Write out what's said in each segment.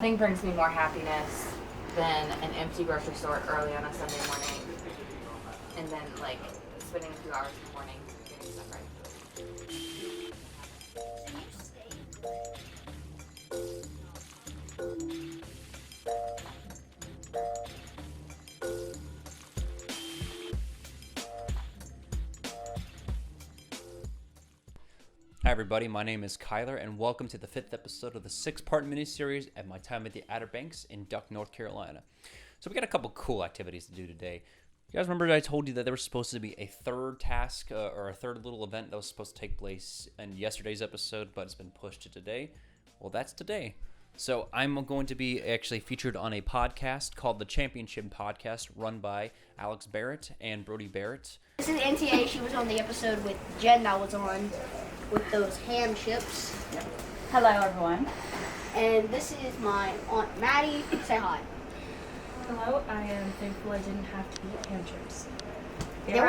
Nothing brings me more happiness than an empty grocery store early on a Sunday morning, and then spending a few hours in the morning getting stuff ready. Hi everybody, my name is Kyler and welcome to the 5th episode of the 6-part miniseries at my time at the Outer Banks in Duck, North Carolina. So we got a couple cool activities to do today. You guys remember I told you that there was supposed to be a third task or a third little event that was supposed to take place in yesterday's episode, but it's been pushed to today? Well, that's today. So I'm going to be actually featured on a podcast called the Championchip Podcast, run by Alex Barrett and Brody Barrett. This is NTA. She was on the episode with Jen that was on with those ham chips. Hello, everyone. And this is my Aunt Maddie. Say hi. Hello. I am thankful I didn't have to eat ham chips. They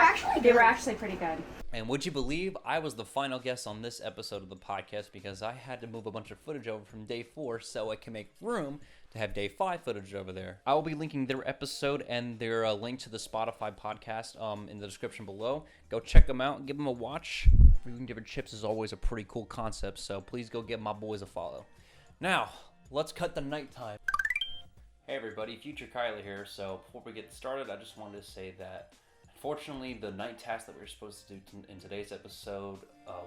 were actually pretty good. And would you believe I was the final guest on this episode of the podcast because I had to move a bunch of footage over from day 4 so I can make room to have day 5 footage over there. I will be linking their episode and their link to the Spotify podcast in the description below. Go check them out and give them a watch. Reviewing different chips is always a pretty cool concept, so please go give my boys a follow. Now, let's cut the nighttime. Hey everybody, Future Kyler here. So before we get started, I just wanted to say that unfortunately, the night task that we were supposed to do in today's episode,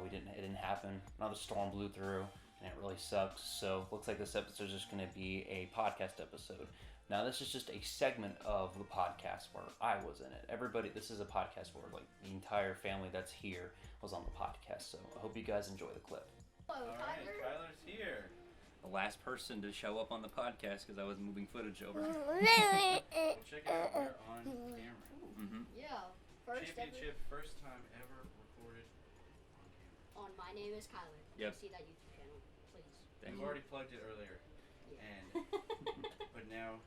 it didn't happen. Another storm blew through, and it really sucks. So looks like this episode is just going to be a podcast episode. Now, this is just a segment of the podcast where I was in it. Everybody, this is a podcast where the entire family that's here was on the podcast. So I hope you guys enjoy the clip. Hello, All right, Kyler's here. The last person to show up on the podcast because I was moving footage over. Check it out, we're on camera. Mm-hmm. Yeah. Championship, first time ever recorded on camera. On My Name is Kyler. Yep. See that YouTube channel, please. We've already plugged it earlier, Yeah. and but now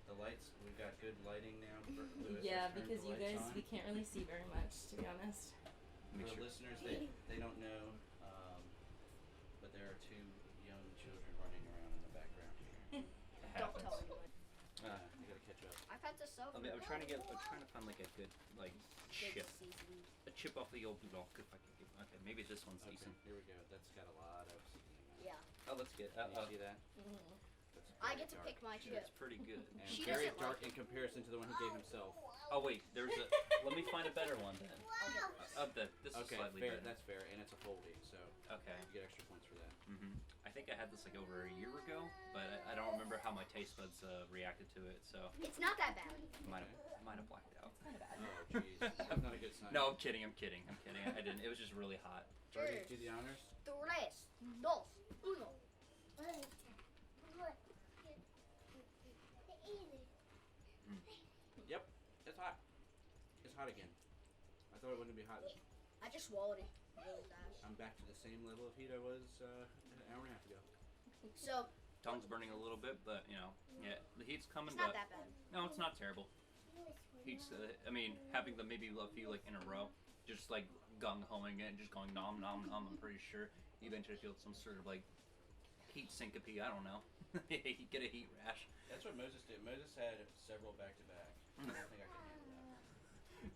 the lights. We've got good lighting now. Lewis Yeah, has turned because the you lights guys, on. we can't really see very much, to be honest. For the listeners, they don't know, but there are 2 young children running around in the background here. Don't tell anyone. You gotta catch up. I've had to soak. I'm trying to find like a good chip. seasoning. A chip off the old block if I can get. Okay, maybe this one's Okay, decent. here we go. That's got a lot of seasoning on it. Yeah. Oh, let's get. Can you see that? Mm-hmm. That's I very get to dark. pick my chip. That's pretty good. And She very doesn't dark like in comparison to the one he gave himself. Oh wait, there's a. Let me find a better one then. This is Okay, slightly fair. better. That's fair, and it's a folding, so Okay. you get extra points for that. Mm-hmm. I think I had this over a year ago, but I don't remember how my taste buds reacted to it, so It's not that bad. I might have blacked out. Not bad. Oh, jeez, that's not a good sign. No, I'm kidding. I didn't. It was just really hot. Jordy, do the honors. Tres, dos, uno. Yep, it's hot. It's hot again. I thought it wouldn't be hot. I just swallowed it really fast. I'm back to the same level of heat I was an hour and a half ago. So Tongue's burning a little bit, but yeah, the heat's coming. it's not but that bad. no, it's not terrible. Heat's. Having them maybe a few in a row, just gung hoing it, just going nom nom nom. I'm pretty sure you eventually feel some sort of heat syncope. I don't know. You get a heat rash. That's what Moses did. Moses had several back to back. I don't think I can handle that.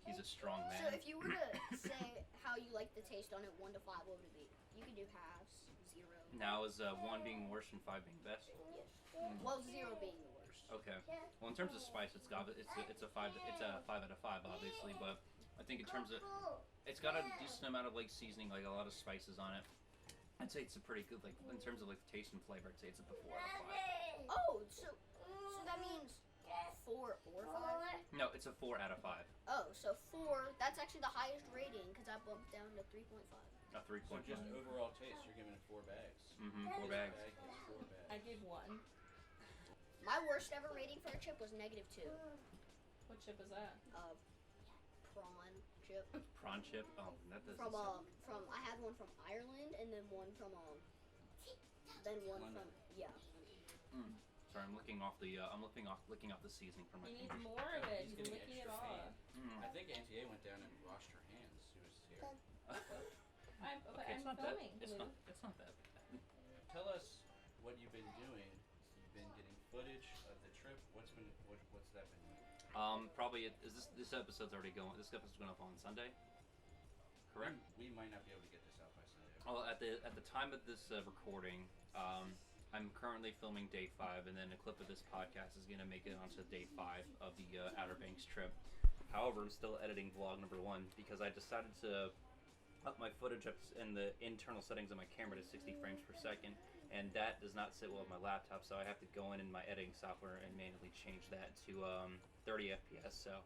He's a strong So man. if you were to say how you like the taste on it, 1 to 5, what would it be? You could do halves, 0. Now is 1 being worse and 5 being best. Yes. Well, 0 being the worst. Okay. Well, in terms of spice, it's a 5 out of 5, obviously. But I think in terms of, it's got a decent amount of seasoning, a lot of spices on it. I'd say it's a pretty good in terms of taste and flavor. I'd say it's a 4 out of 5. Oh, so that means 4 or 5? No, it's a 4 out of 5. Oh, so 4. That's actually the highest rating because I bumped down to 3.5. A 3 So point. just overall taste, you're giving it 4 bags. 4 This bags. bag is 4 bags. I gave 1. My worst ever rating for a chip was -2. What chip was that? Prawn chip. Prawn chip. Oh, that doesn't From sound. I had one from Ireland and then one from then one London. from yeah. Sorry, I'm licking off the seasoning from my You need fingers. more of it. He's You've been getting licking it extra all. I think Auntie A went down and washed her hands. She was here. I'm Okay, it's not filming. that. It's Lou. not that bad. Tell us what you've been doing trip? What's that been like? Probably this episode's already going. This episode's going up on Sunday. Correct. We might not be able to get this out by Sunday. Well, at the time of this recording, I'm currently filming day 5, and then a clip of this podcast is gonna make it onto day 5 of the Outer Banks trip. However, I'm still editing vlog number 1 because I decided to up my footage up in the internal settings of my camera to 60 frames per second, and that does not sit well with my laptop, so I have to go in my editing software and manually change that to 30 FPS. So,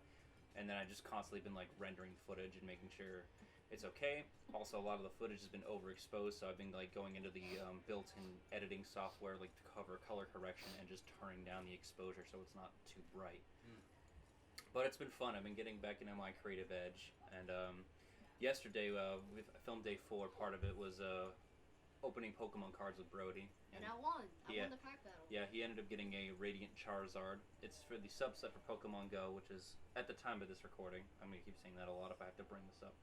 and then I just constantly been like rendering footage and making sure it's okay. Also, a lot of the footage has been overexposed, so I've been like going into the built-in editing software, like to cover color correction, and just turning down the exposure so it's not too bright. But it's been fun. I've been getting back into my creative edge, and yesterday we filmed day 4. Part of it was opening Pokemon cards with Brody. And I won. I Yeah. won the pack battle. Yeah, he ended up getting a Radiant Charizard. It's for the subset for Pokemon Go, which is, at the time of this recording, I'm going to keep saying that a lot if I have to bring this up.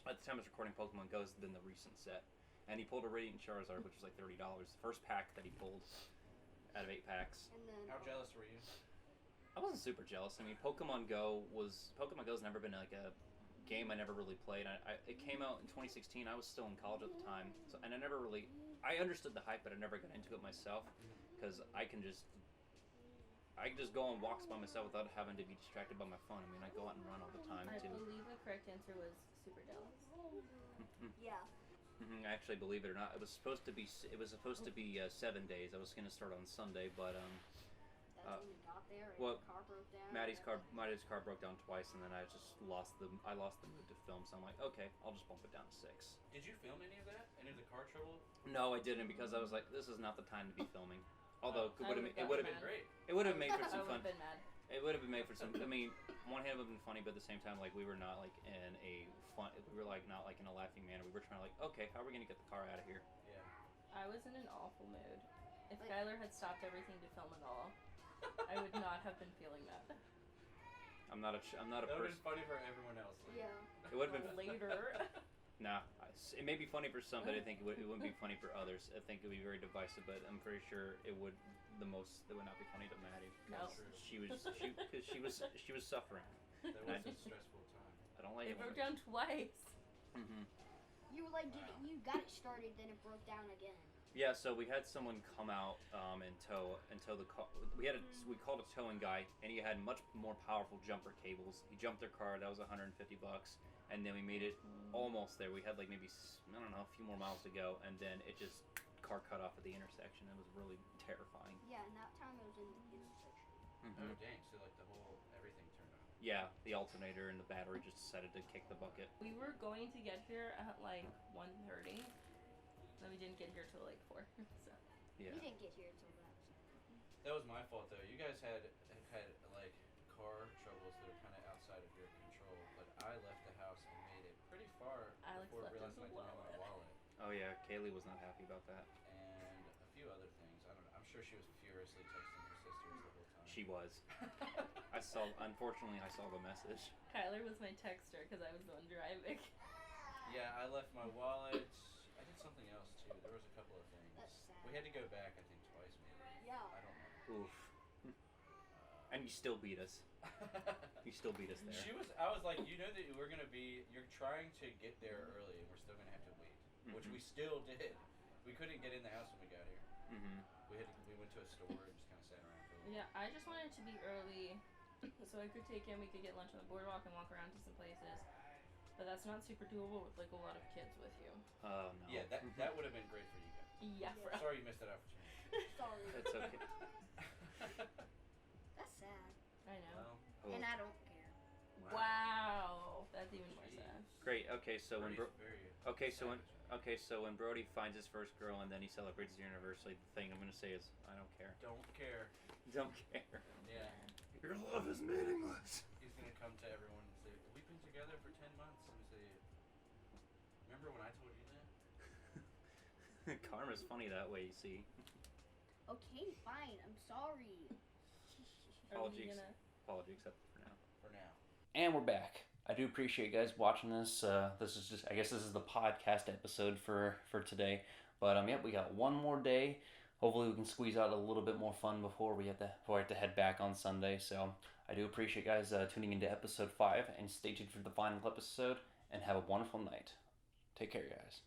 At the time of this recording, Pokemon Go has been the recent set. And he pulled a Radiant Charizard, which was like $30. The first pack that he pulled out of 8 packs. And then How jealous were you? I wasn't super jealous. I mean, Pokemon Go's never been like a game I never really played. It came out in 2016. I was still in college at the time, and I understood the hype, but I never got into it myself because I can just go on walks by myself without having to be distracted by my phone. I mean, I go out and run all the time I too. believe the correct answer was super jealous. yeah. Actually, believe it or not, it was supposed to be 7 days. I was going to start on Sunday, but That's when we got there and well, the car broke down. Maddie's car broke down twice, and then I just lost the mood to film. So I'm like, okay, I'll just bump it down to 6. Did you film any of that? Any of the car trouble? No, I didn't, because I was like, this is not the time to be filming. Although I would've it would have been been Great. it would have made for I some would fun. have been mad. It would have been made for some. I mean, one hand it would have been funny, but at the same time, like we were not like in a fun. We were like not like in a laughing manner. We were trying to like, okay, how are we gonna get the car out of here? Yeah. I was in an awful mood. If Like- Skylar had stopped everything to film at all, I would not have been feeling that. I'm not a That would have been person. funny for everyone else. Yeah. It would have been. Later. Nah, it may be funny for some, but I think it wouldn't be funny for others. I think it would be very divisive, but I'm pretty sure it would not be funny to Maddie. No. She was suffering. That was a stressful time. I don't like It it. broke down twice. Mm-hmm. You were like, you got it started, then it broke down again. Yeah, so we had someone come out and tow the car. We called a towing guy, and he had much more powerful jumper cables. He jumped their car. That was $150, and then we made it almost there. We had like maybe a few more miles to go, and then it just car cut off at the intersection. It was really terrifying. Yeah, and that time it was in the intersection. Mm-hmm. Oh dang! So like everything turned on. Yeah, the alternator and the battery just decided to kick the bucket. We were going to get here at like 1:30. Then we didn't get here till like 4. So. Yeah. We didn't get here until that. That was my fault though. You guys had like car troubles that are kind of outside of your control, but I left the house and made it pretty far Alex before left realizing I his didn't have my wallet Oh yeah, Kaylee was not happy about that. and a few other things. I don't know. I'm sure she was furiously texting her sisters the whole time. She was. Unfortunately, I saw the message. Kyler was my texter because I was the one driving. Yeah, I left my wallet. I did something else too. There was a couple of things. That's sad. We had to go back, I think, twice maybe. Yeah. I don't know. Oof. And you still beat us. You still beat us there. I was like, you know that you're trying to get there early and we're still going to have to wait. Which Mhm. we still did. We couldn't get in the house when we got here. Mm-hmm. We went to a store and just kind of sat around for a little. Yeah, I just wanted to be early so I could take him. We could get lunch on the boardwalk and walk around to some places. But that's not super doable with like a lot of kids with you. Oh no. Yeah, that would have been great for you guys. Yeah, bro. Sorry you missed that opportunity. Sorry. It's okay. That's sad. I know. Well, Oh. And I don't care. Wow. That's even more sad. Great. Okay, so when Brody's very so when Brody finds his first girl and then he celebrates his anniversary, the thing I'm gonna say is, I don't care. don't care. Don't care. Yeah. Your love is meaningless. He's gonna come to everyone and say, "We've been together for 10 months." And say, "Remember when I told you that?" Karma's funny that way, you see. Okay, fine. I'm sorry. Are we Apologies. gonna... Apology accepted for now. For now. And we're back. I do appreciate you guys watching this. This is the podcast episode for today. But yeah, we got one more day hopefully we can squeeze out a little bit more fun before I have to head back on Sunday. So I do appreciate you guys tuning into episode 5, and stay tuned for the final episode, and have a wonderful night. Take care, guys.